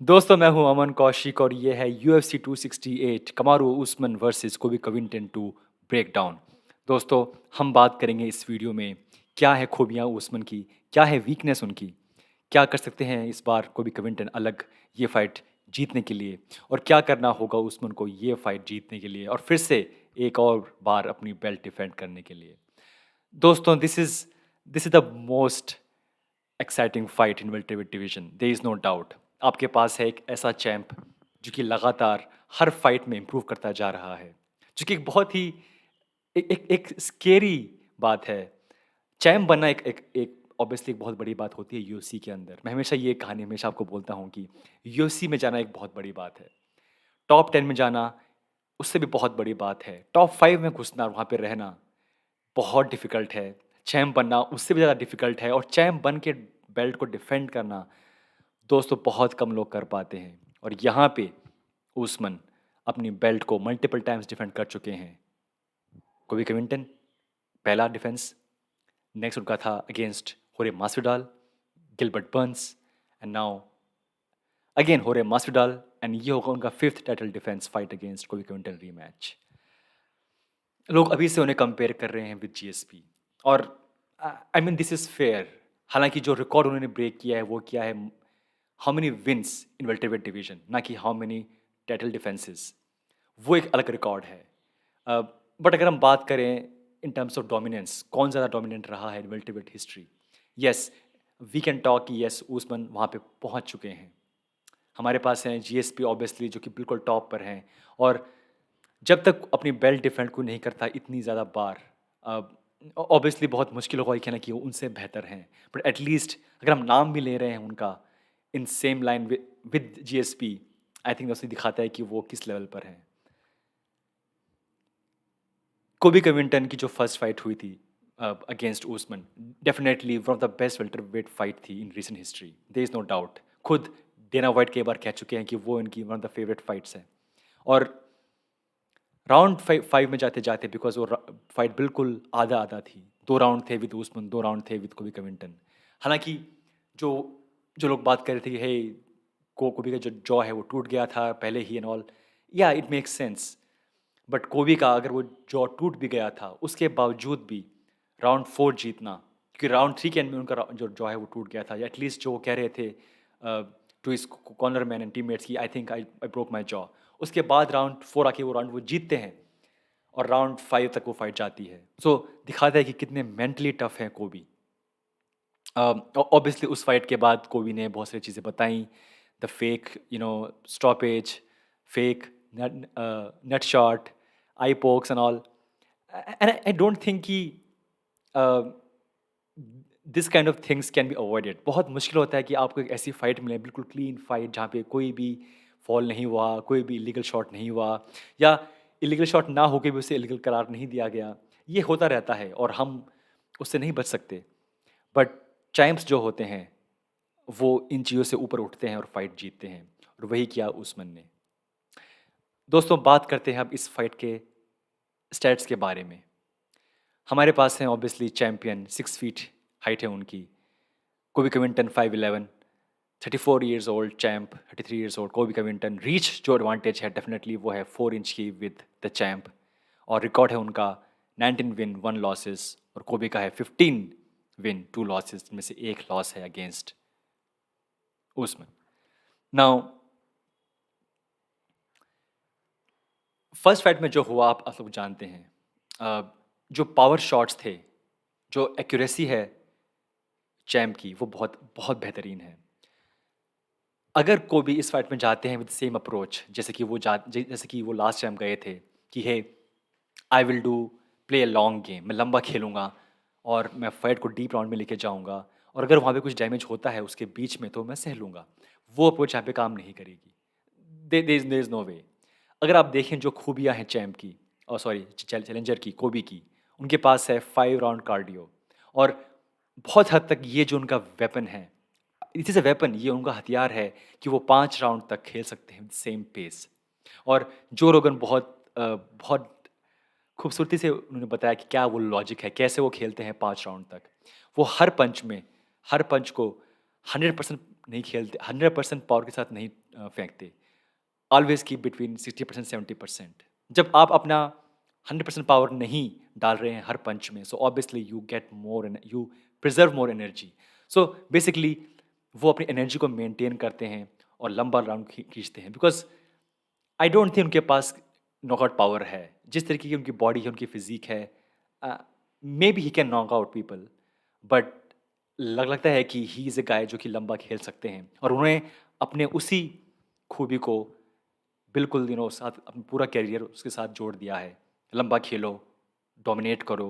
दोस्तों मैं हूं अमन कौशिक और ये है UFC 268 कमारू उस्मान वर्सेस कोबी कविंगटन टू ब्रेक डाउन। दोस्तों हम बात करेंगे इस वीडियो में क्या है खूबियां उस्मान की, क्या है वीकनेस उनकी, क्या कर सकते हैं इस बार कोबी कविंगटन अलग ये फाइट जीतने के लिए, और क्या करना होगा उस्मान को ये फाइट जीतने के लिए और फिर से एक और बार अपनी बेल्ट डिफेंड करने के लिए। दोस्तों this is the most exciting fight in welterweight division, there is no doubt. आपके पास है एक ऐसा चैंप जो कि लगातार हर फाइट में इंप्रूव करता जा रहा है, जो कि एक बहुत ही एक स्केरी बात है। चैंप बनना एक एक एक ऑब्वियसली एक बहुत बड़ी बात होती है यूएफसी के अंदर। मैं हमेशा ये कहानी हमेशा आपको बोलता हूँ कि यूएफसी में जाना एक बहुत बड़ी बात है। टॉप 10 में जाना उससे भी बहुत बड़ी बात है। टॉप 5 में घुसना, वहाँ पे रहना बहुत डिफ़िकल्ट है। चैंप बनना उससे भी ज़्यादा डिफ़िकल्ट है, और चैंप बन के बेल्ट को डिफेंड करना दोस्तों बहुत कम लोग कर पाते हैं। और यहाँ पे उस्मान अपनी बेल्ट को मल्टीपल टाइम्स डिफेंड कर चुके हैं। कोबी कविंटन पहला डिफेंस, नेक्स्ट उनका था अगेंस्ट होरे मास्विडाल, Gilbert Burns, and now again होरे मास्विडाल, एंड ये होगा उनका fifth title defence fight against Colby कविंटन rematch. लोग अभी से उन्हें कंपेयर कर रहे हैं विद जीएसपी, और I mean this is fair. हालांकि जो रिकॉर्ड उन्होंने ब्रेक किया है वो क्या है, how many wins in welterweight division, ना कि हाउ मेनी टाइटल डिफेंसेस। वो एक अलग रिकॉर्ड है। बट अगर हम बात करें इन टर्म्स ऑफ डोमिनेंस, कौन ज़्यादा डोमिनेंट रहा है in welterweight history, yes we can talk कि यस उस्मान वहाँ पे पहुँच चुके हैं। हमारे पास हैं जीएसपी ऑब्वियसली जो कि बिल्कुल टॉप पर हैं, और जब तक अपनी बेल्ट डिफेंड को नहीं करता इतनी ज़्यादा बार, ऑब्वियसली बहुत मुश्किल होगा ये कहना कि वो उनसे बेहतर हैं। बट एटलीस्ट अगर हम नाम भी ले रहे हैं उनका in same line with GSP, I think दोस्तों दिखाता है कि वो किस लेवल पर हैं। कोबी कविंटन की जो फर्स्ट फाइट हुई थी against Usman, definitely one of the best welterweight fight थी in recent history, there is no doubt. खुद डेना वाइट कई बार कह चुके हैं कि वो इनकी one of the favourite fights है। और राउंड फाइव में जाते जाते, बिकॉज वो फाइट बिल्कुल आधा आधा थी, 2 राउंड थे विद उस्मान, 2 राउंड थे विद कोबी कविंटन। हालांकि जो जो लोग बात कर रहे थे कि हे कोबी का जो जॉ है वो टूट गया था पहले ही एंड ऑल, या इट मेक्स सेंस। बट कोबी का अगर वो जॉ टूट भी गया था उसके बावजूद भी राउंड 4 जीतना, क्योंकि राउंड 3 के एंड में उनका जो जॉ है वो टूट गया था, या एटलीस्ट जो वो कह रहे थे टू इस कॉर्नर मैन एंड टीममेट्स की, I think I broke my jaw. उसके बाद राउंड 4 आके वो राउंड वो जीतते हैं, और राउंड 5 तक वो फाइट जाती है। सो दिखाता है कि कितने मेंटली टफ हैं कोबी। ऑब्वियसली उस फाइट के बाद कोबी ने बहुत सारी चीज़ें बताई, the fake stoppage, fake nut shot, eye pokes and all, and I don't think कि this kind of things can be avoided. बहुत मुश्किल होता है कि आपको एक ऐसी फाइट मिले, बिल्कुल क्लीन फाइट जहाँ पे कोई भी फॉल नहीं हुआ, कोई भी इलीगल शॉट नहीं हुआ, या इलीगल शॉट ना होकर भी उसे इलीगल करार नहीं दिया गया। ये होता रहता है और हम उससे नहीं बच सकते। बट चैंप्स जो होते हैं वो इन चीज़ों से ऊपर उठते हैं और फाइट जीतते हैं, और वही किया उस्मान ने। दोस्तों बात करते हैं अब इस फाइट के स्टैट्स के बारे में। हमारे पास हैं ऑब्वियसली चैंपियन, 6 फीट हाइट है उनकी, कोबी कविंटन 5'11", 34 years old champ, 33 years old कोबी कविंटन। रीच जो एडवांटेज है डेफिनेटली वो है 4 इंच की विद द चैंप, और रिकॉर्ड है उनका 19 विन 1 लॉसेस, और कोबी का है 15 विन 2 लॉसेस, जिनमें से एक लॉस है against Usman. Now first fight में जो हुआ आप लोग जानते हैं। जो पावर शॉट्स थे, जो एक्यूरेसी है चैम्प की, वो बहुत बहुत बेहतरीन है। अगर कोबी इस फाइट में जाते हैं विद सेम अप्रोच जैसे कि जैसे कि वो लास्ट टाइम गए थे कि hey I will do play a long game, मैं लंबा खेलूंगा और मैं फाइट को डीप राउंड में लेके जाऊंगा, और अगर वहाँ पे कुछ डैमेज होता है उसके बीच में तो मैं सह लूंगा, वो अप्रोच यहाँ पे काम नहीं करेगी। देर इज नो वे। अगर आप देखें जो खूबियाँ हैं चैम्प की, और सॉरी चैलेंजर की, कोबी की, उनके पास है 5 राउंड कार्डियो, और बहुत हद तक ये जो उनका वेपन है, इट इज़ अ वेपन, ये उनका हथियार है कि वो 5 राउंड तक खेल सकते हैं सेम पेस। और जो रोगन बहुत खूबसूरती से उन्होंने बताया कि क्या वो लॉजिक है, कैसे वो खेलते हैं 5 राउंड तक। वो हर पंच को 100% नहीं खेलते, 100% पावर के साथ नहीं फेंकते। Always keep between 60% 70%। जब आप अपना 100% पावर नहीं डाल रहे हैं हर पंच में, so obviously you get more, you preserve more energy. So basically वो अपनी एनर्जी को मेंटेन करते हैं और लंबा राउंड खींचते हैं, बिकॉज आई डोंट थिंक उनके पास नॉकआउट पावर है। जिस तरीके की उनकी बॉडी है, उनकी फिजिक है, may be he can knock out people, but लगता है कि ही इज़ ए गाय जो कि लंबा खेल सकते हैं, और उन्हें अपने उसी खूबी को बिल्कुल साथ अपना पूरा करियर उसके साथ जोड़ दिया है। लंबा खेलो, डोमिनेट करो,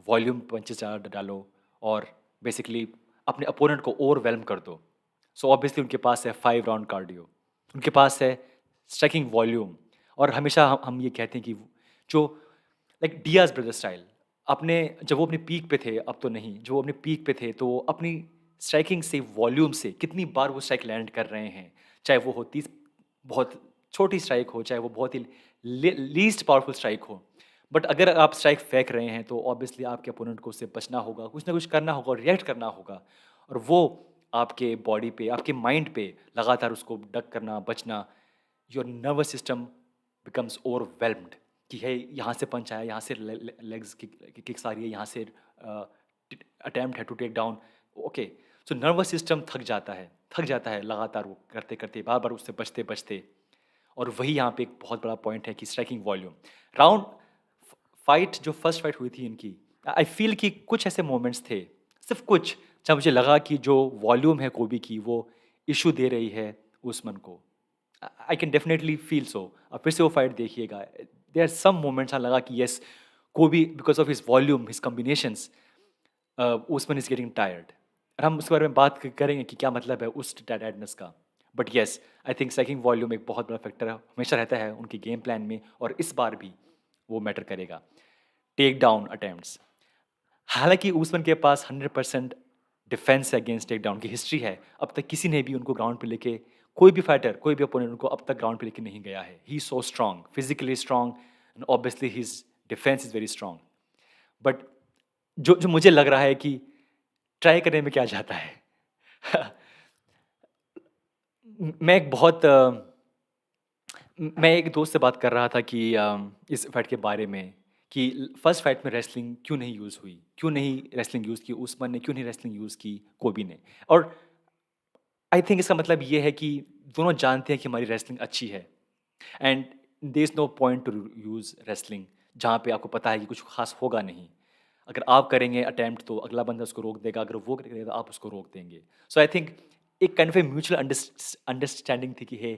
वॉल्यूम पंचेस डालो, और बेसिकली अपने अपोनेंट को ओवरवेल्म कर दो। सो ऑब्वियसली उनके पास है 5 राउंड कार्डियो, उनके पास है स्ट्राइकिंग वॉल्यूम, और हमेशा हम ये कहते हैं कि जो लाइक डियाज ब्रदर स्टाइल, अपने जब वो अपने पीक पे थे, अब तो नहीं, जो वो अपने पीक पे थे तो वो अपनी स्ट्राइकिंग से, वॉल्यूम से कितनी बार वो स्ट्राइक लैंड कर रहे हैं, चाहे वो होती बहुत छोटी स्ट्राइक हो, चाहे वो बहुत ही लीस्ट पावरफुल स्ट्राइक हो। बट अगर आप स्ट्राइक फेंक रहे हैं तो ऑब्वियसली आपके अपोनेंट को उससे बचना होगा, कुछ ना कुछ करना होगा, रिएक्ट करना होगा, और वो आपके बॉडी पे, आपके माइंड पे लगातार उसको डक करना, बचना, your nervous system becomes overwhelmed कि है यहाँ से पंच आया, यहाँ से लेग्स किक्स आ रही है, यहाँ से अटैम्प्ट है to take down. Okay, so nervous system थक जाता है लगातार वो करते करते, बार बार उससे बचते बचते। और वही यहाँ पे एक बहुत बड़ा पॉइंट है कि स्ट्राइकिंग वॉल्यूम। राउंड फाइट, जो फर्स्ट फाइट हुई थी इनकी, आई फील कि कुछ ऐसे मोमेंट्स थे, सिर्फ कुछ, जब मुझे लगा कि जो वॉल्यूम है कोबी की, वो इशू दे रही है उस्मान को। I can definitely feel so. अब फिर से वो फाइट देखिएगा, देर आर सम मोमेंट्स लगा कि यस, कोबी because of his volume, his combinations, Usman is getting tired. और हम उसके बारे में बात करेंगे कि क्या मतलब है उस टायर्डनेस का। But yes, I think striking volume एक बहुत बड़ा फैक्टर हमेशा रहता है उनके गेम प्लान में, और इस बार भी वो मैटर करेगा। टेक डाउन अटेम्प्ट्स, हालांकि उस्मान के पास 100% डिफेंस अगेंस्ट टेक डाउन की हिस्ट्री है। अब तक किसी ने भी उनको ग्राउंड पे लेके, कोई भी फाइटर, कोई भी अपोनेंट उनको अब तक ग्राउंड पे लेके नहीं गया है। He so strong, physically strong, and obviously his defence is very strong. But जो जो मुझे लग रहा है कि ट्राई करने में क्या जाता है। मैं एक बहुत मैं एक दोस्त से बात कर रहा था कि इस फाइट के बारे में, कि फर्स्ट फाइट में रेसलिंग क्यों नहीं यूज़ हुई, क्यों नहीं रेसलिंग यूज़ की उस्मान ने, क्यों नहीं रेसलिंग यूज़ की कोबी ने। और आई थिंक इसका मतलब ये है कि दोनों जानते हैं कि हमारी रेसलिंग अच्छी है, and there is no point to use wrestling जहाँ पे आपको पता है कि कुछ खास होगा नहीं। अगर आप करेंगे अटेम्प्ट तो अगला बंदा उसको रोक देगा, अगर वो करेगा तो आप उसको रोक देंगे। सो आई थिंक एक kind of a mutual understanding थी कि हे,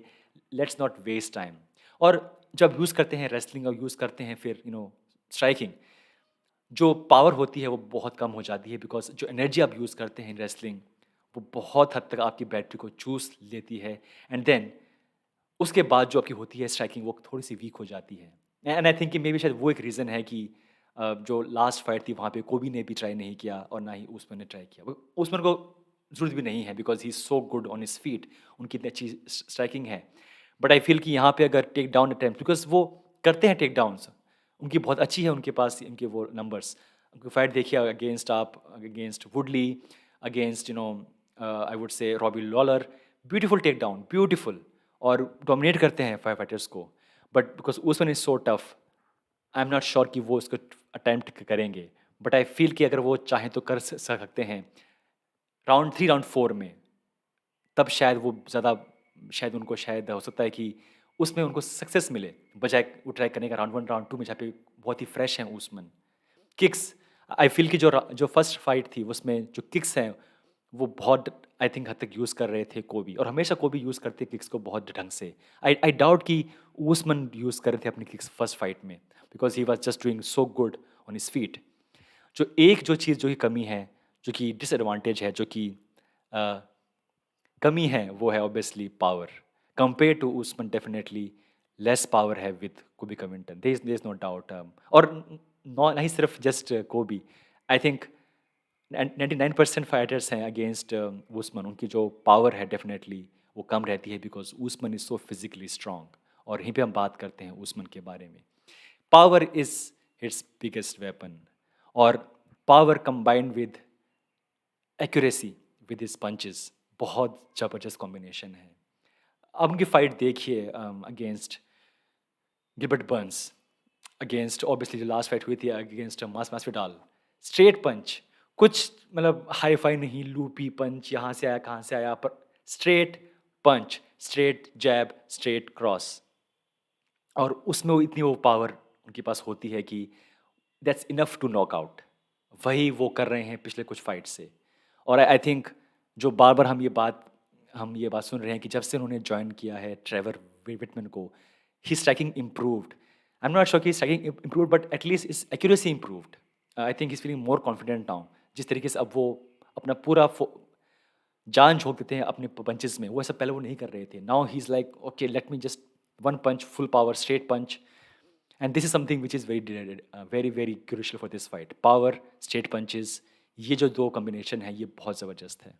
लेट्स नॉट वेस्ट टाइम। और जब यूज़ करते हैं रेसलिंग और यूज़ करते हैं फिर स्ट्राइकिंग, जो पावर होती है वो बहुत कम हो जाती है, बिकॉज जो एनर्जी आप यूज़ करते हैं इन रेसलिंग, वो बहुत हद तक आपकी बैटरी को चूस लेती है, एंड देन उसके बाद जो आपकी होती है स्ट्राइकिंग, वो थोड़ी सी वीक हो जाती है। एंड आई थिंक कि मे बी शायद वो एक रीज़न है कि जो लास्ट फाइट थी वहाँ पे कोबी ने भी ट्राई नहीं किया और ना ही उस्मान ने ट्राई किया। उस्मान को ज़रूरत भी नहीं है, because he is so good on his feet, उनकी इतनी अच्छी स्ट्राइकिंग है। बट आई फील कि यहाँ पे अगर टेक डाउन अटैम्प्ट, बिकॉज वो करते हैं टेक डाउन्स, उनकी बहुत अच्छी है, उनके पास इनके वो नंबर्स। उनकी फाइट देखिए अगेंस्ट आप, against Woodley, against I would say Robbie Lawler, beautiful take down, beautiful, और डोमिनेट करते हैं फाइव फाइटर्स को। But because Usman is so tough, I am not sure कि वो उसको अटैम्प्ट करेंगे। बट आई फील कि अगर वो चाहें तो कर सकते हैं राउंड 3, राउंड 4 में, तब शायद वो ज़्यादा, शायद उनको शायद हो सकता है कि उसमें उनको सक्सेस मिले, बजाय वो ट्राई करने का राउंड 1, राउंड 2 में, जहाँ पे बहुत ही फ्रेश हैं उस्मान। किक्स, आई फील कि जो फर्स्ट फाइट थी उसमें जो किक्स हैं वो बहुत आई थिंक हद तक यूज़ कर रहे थे कोबी, और हमेशा कोबी यूज़ करते किक्स को बहुत ढंग से। आई डाउट कि उस्मान यूज़ कर रहे थे अपनी किक्स फर्स्ट फाइट में, because he was just doing so good on his feet. जो चीज़ जो की कमी है, जो कि डिसएडवांटेज है, जो कि कमी है, वो है obviously power. Compare to Usman, definitely less power है with Colby Covington, there is no doubt. और नहीं सिर्फ just Colby, I think 99% fighters हैं अगेंस्ट उस्मान, उनकी जो पावर है डेफिनेटली वो कम रहती है, because Usman is so physically strong. और यहीं पे हम बात करते हैं उस्मान के बारे में। Power is its biggest weapon, और power combined with accuracy with his punches, बहुत ज़बरदस्त कॉम्बिनेशन है। अब उनकी फाइट देखिए against Gilbert Burns, against obviously जो लास्ट फाइट हुई थी अगेंस्ट मास्विडाल। स्ट्रेट पंच, कुछ मतलब हाई फाई नहीं, लूपी पंच यहाँ से आया कहाँ से आया, पर straight punch, straight jab, straight cross. और उसमें वो इतनी वो पावर उनके पास होती है कि that's enough to knock out. वही वो कर रहे हैं पिछले कुछ फाइट से। और आई थिंक जो बार बार हम ये बात सुन रहे हैं कि जब से उन्होंने ज्वाइन किया है ट्रेवर विटमैन को, he striking improved. I am not sure कि striking improved, but at least is accuracy improved. I think is feeling more confident now. जिस तरीके से अब वो अपना पूरा जान झोंक देते हैं अपने पंचेस में, वो ऐसा पहले वो नहीं कर रहे थे। Now he is like okay, let me just one punch, full power, straight punch. And this is something which is very very crucial for this fight. Power, straight punches, ये जो दो कॉम्बिनेशन है ये बहुत ज़बरदस्त है।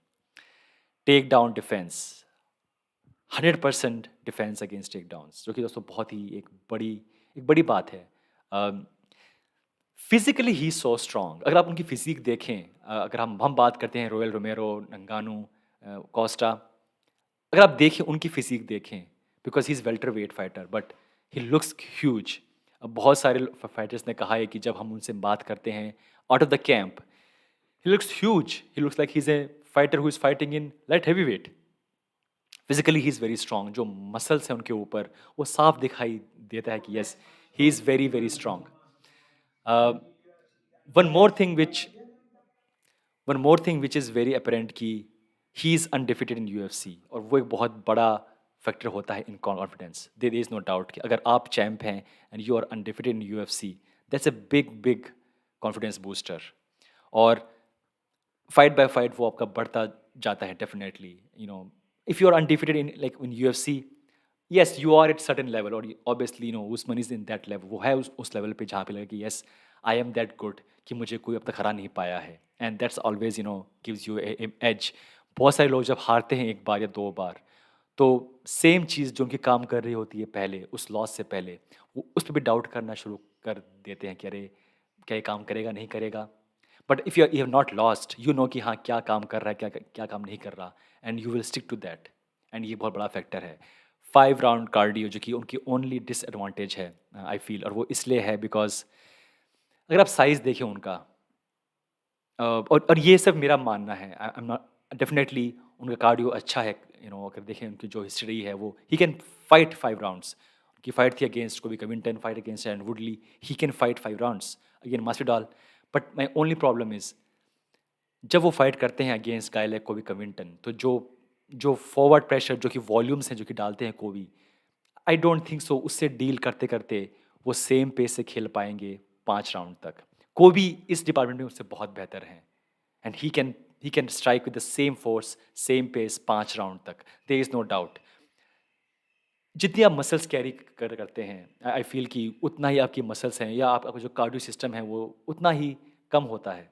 Take down defense, 100% defense against take downs, जो कि दोस्तों बहुत ही एक बड़ी बात है। Physically he so strong. अगर आप उनकी फिजिक देखें, अगर हम बात करते हैं रोयल रोमेरो, नंगानू, कोस्टा, अगर आप देखें उनकी फिजिक देखें, because he is welterweight fighter but he looks huge. अब बहुत सारे फाइटर्स ने कहा है कि जब हम उनसे बात करते हैं out of the camp, he looks huge, he looks like he is a fighter who is fighting in light heavy weight. Physically he is very strong. जो मसल्स हैं उनके ऊपर वो साफ दिखाई देता है कि yes, he is very very strong. One more thing which one more thing which is very apparent कि he is undefeated in UFC, और वो एक बहुत बड़ा फैक्टर होता है in confidence. There is no doubt कि अगर आप चैम्प हैं and you are undefeated in UFC, that's a big big confidence booster. और फाइट बाय फाइट वो आपका बढ़ता जाता है definitely. If you are undefeated in like in UFC, yes you are at certain level, और obviously Usman is in that level. वो है उस लेवल पे जहाँ पे लगे कि yes, I am that good कि मुझे कोई अब तक हरा नहीं पाया है। And that's always gives you edge. बहुत सारे लोग जब हारते हैं एक बार या दो बार, तो सेम चीज़ जो उनकी काम कर रही होती है पहले, उस लॉस से पहले, वो उस पर भी डाउट करना शुरू कर देते हैं कि अरे क्या ये काम करेगा नहीं करेगा। But if you have not lost, you know कि हाँ क्या काम कर रहा है, क्या क्या काम नहीं कर रहा, and you will stick to that. And ये बहुत बड़ा फैक्टर है। 5 राउंड कार्डियो जो कि उनकी ओनली डिसएडवांटेज है, आई फील। और वो इसलिए है बिकॉज अगर आप साइज़ देखें उनका, और ये सब मेरा मानना है, आई एम नॉट डेफिनेटली, उनका कार्डियो अच्छा है। अगर देखें उनकी जो हिस्ट्री है, वो ही कैन फाइट 5 राउंड्स। उनकी फाइट थी against Colby Covington, fight against and Woodley, he can fight 5 rounds again Masvidal. But my only problem is जब वो फाइट करते हैं अगेंस्ट गाय लाइक कोबी कविंटन, तो जो जो फॉरवर्ड प्रेशर जो कि वॉल्यूम्स हैं जो कि डालते हैं कोबी, आई डोंट थिंक सो उससे डील करते करते वो सेम पेस से खेल पाएंगे 5 राउंड तक। कोबी इस डिपार्टमेंट में उससे बहुत बेहतर हैं, and he can strike with the same force, same pace 5 round तक, देयर इज़ नो डाउट। जितनी आप मसल्स कैरी करते हैं, आई फील कि उतना ही आपकी मसल्स हैं या आपका जो कार्डियो सिस्टम है वो उतना ही कम होता है।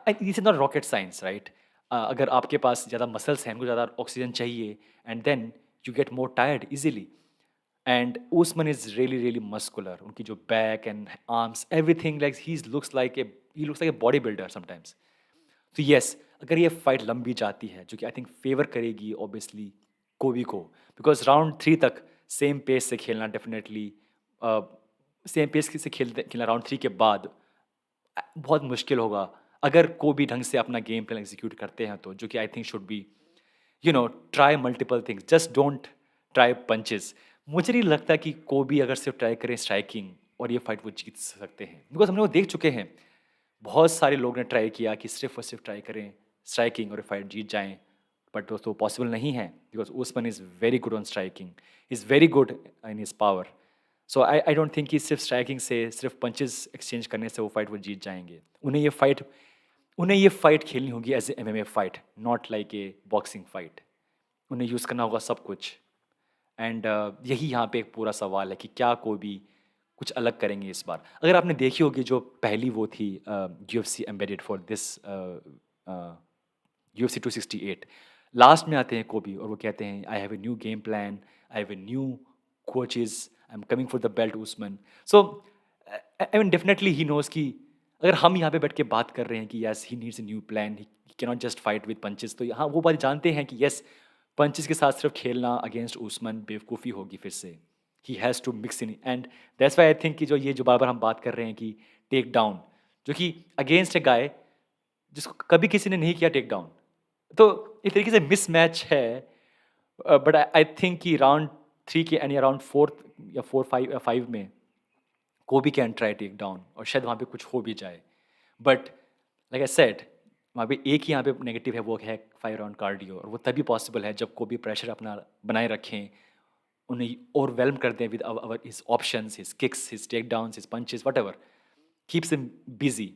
This is not rocket science, right? अगर आपके पास ज़्यादा मसल्स हैं, उनको ज़्यादा ऑक्सीजन चाहिए, and then you get more tired easily. And Usman is really really muscular. उनकी जो back and arms, everything like he looks like a body builder sometimes. तो यस, अगर ये फाइट लंबी जाती है, जो कि आई थिंक फेवर करेगी ऑब्वियसली कोबी को, बिकॉज राउंड 3 तक सेम पेस से खेलना डेफिनेटली, सेम पेस से खेलना राउंड 3 के बाद बहुत मुश्किल होगा। अगर कोबी ढंग से अपना गेम प्लान एग्जीक्यूट करते हैं तो, जो कि I think should be, try multiple things, just don't try punches. मुझे नहीं लगता कि कोबी अगर सिर्फ ट्राई करें स्ट्राइकिंग और ये फाइट वो जीत सकते हैं, बिकॉज हमने वो देख चुके हैं। बहुत सारे लोग ने ट्राई किया कि सिर्फ और सिर्फ ट्राई करें स्ट्राइकिंग और फाइट जीत जाएं, बट दोस्तों पॉसिबल नहीं है, because Usman is very good on striking, is very good in his power. So I don't think कि सिर्फ स्ट्राइकिंग से, सिर्फ पंचेस एक्सचेंज करने से वो फाइट वो जीत जाएंगे। उन्हें ये फाइट खेलनी होगी as a MMA fight, not like a boxing fight. उन्हें यूज़ करना होगा सब कुछ। एंड यही यहाँ पे एक पूरा सवाल है कि क्या कोबी कुछ अलग करेंगे इस बार। अगर आपने देखी होगी जो पहली वो थी UFC embedded for this UFC 268, last में आते हैं कोबी और वो कहते हैं I have a new game plan, I have a new coaches, I am coming for the belt Usman. So I mean definitely he knows कि अगर हम यहाँ पे बैठ के बात कर रहे हैं कि yes he needs a new plan, he can not just fight with punches, तो यहाँ वो बात जानते हैं कि यस पंचेस के साथ सिर्फ खेलना अगेंस्ट उस्मान बेवकूफ़ी होगी फिर से। He has to mix in and that's why I think कि जो ये जो बार-बार हम बात कर रहे हैं कि टेक डाउन, जो कि अगेंस्ट अ गाय जिसको कभी किसी ने नहीं किया टेक डाउन। तो एक तरीके से मिसमैच है, बट आई थिंक कि राउंड 3 के यानी अराउंड 4th या 4 5 5 में कोबी कैन ट्राई टेक डाउन और शायद वहाँ पे कुछ हो भी जाए। बट लाइक आई सेड, वहाँ पे एक ही यहाँ पे नेगेटिव है, वो है 5 राउंड कार्डियो, और वो तभी पॉसिबल है जब कोबी प्रेशर अपना बनाए रखें, उन्हें ओवरवेल्म कर दें with our his options, his kicks, his take downs, his punches, whatever keeps him busy,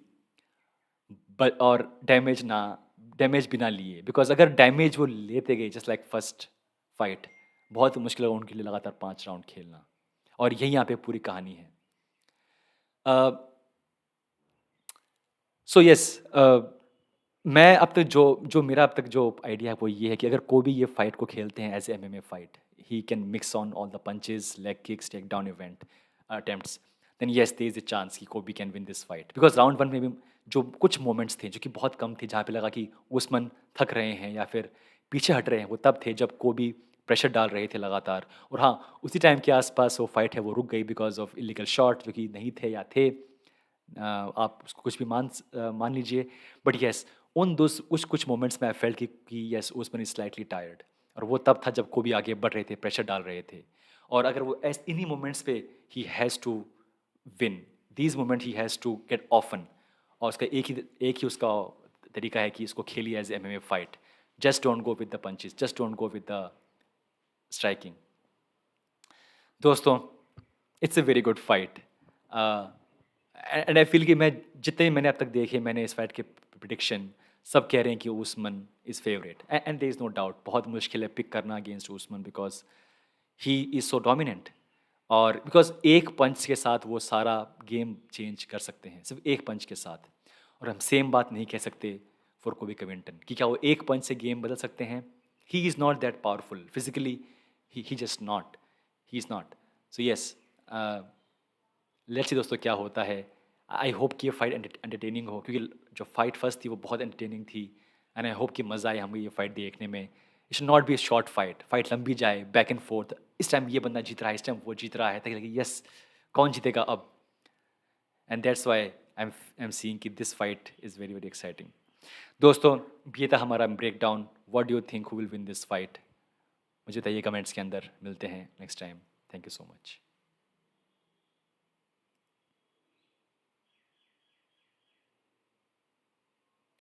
but और डैमेज भी ना लिए, बिकॉज अगर डैमेज वो लेते गए जस्ट लाइक फर्स्ट फाइट, बहुत मुश्किल होगा उनके लिए लगातार 5 राउंड खेलना, और यही यहाँ पे पूरी कहानी है। सो यस, मैं अब तक जो जो मेरा अब तक जो आइडिया है वो ये है कि अगर कोई भी ये फाइट को खेलते हैं as MMA fight, he can mix on all the punches, leg kicks, take down event attempts, then yes there is a chance कि Colby can win this fight, because round 1 में भी जो कुछ मोमेंट्स थे जो कि बहुत कम थे जहाँ पे लगा कि उस्मान थक रहे हैं या फिर पीछे हट रहे हैं, वो तब थे जब कोबी प्रेशर डाल रहे थे लगातार, और हाँ उसी टाइम के आसपास वो फाइट है वो रुक गई बिकॉज ऑफ इलीगल शॉट जो कि नहीं थे या थे। आप उसको कुछ भी मान लीजिए, बट यस उन दोस उस कुछ मोमेंट्स में आई फेल्ट कि yes Usman is slightly tired, और वो तब था जब कोबी आगे बढ़ रहे थे, प्रेशर डाल रहे थे, और अगर वो ऐस इन्हीं मोमेंट्स पे he has to win these moment, he has to get often, और उसका एक ही उसका तरीका है कि इसको खेलिए as MMA fight, just don't go with the punches, just don't go with the striking. दोस्तों, it's a very good fight, and I feel कि मैं जितने मैंने अब तक देखे, मैंने इस फाइट के प्रिडिक्शन सब कह रहे हैं कि Usman is favourite, and there is no doubt, बहुत मुश्किल है पिक करना against Usman because he is so dominant, और बिकॉज एक पंच के साथ वो सारा गेम चेंज कर सकते हैं, सिर्फ एक पंच के साथ, और हम सेम बात नहीं कह सकते फॉर कोबी कविंटन कि क्या वो एक पंच से गेम बदल सकते हैं। He is not that powerful physically, he just not, he is not. So yes, let's see दोस्तों क्या होता है। आई होप कि ये फाइट एंटरटेनिंग हो, क्योंकि जो फाइट फर्स्ट थी वो बहुत एंटरटेनिंग थी, एंड आई होप कि मज़ा आए हमें ये फाइट देखने में। It should not be a short fight, fight लंबी जाए, बैक एंड फोर्थ, इस टाइम ये बंदा जीत रहा है, इस टाइम वो जीत रहा है, ताकि लगे यस कौन जीतेगा अब, and that's why I am seeing कि this fight is very very exciting. दोस्तों, ये था हमारा breakdown, what do you think who will win this fight, मुझे बताइए कमेंट्स के अंदर। मिलते हैं next time, thank you so much.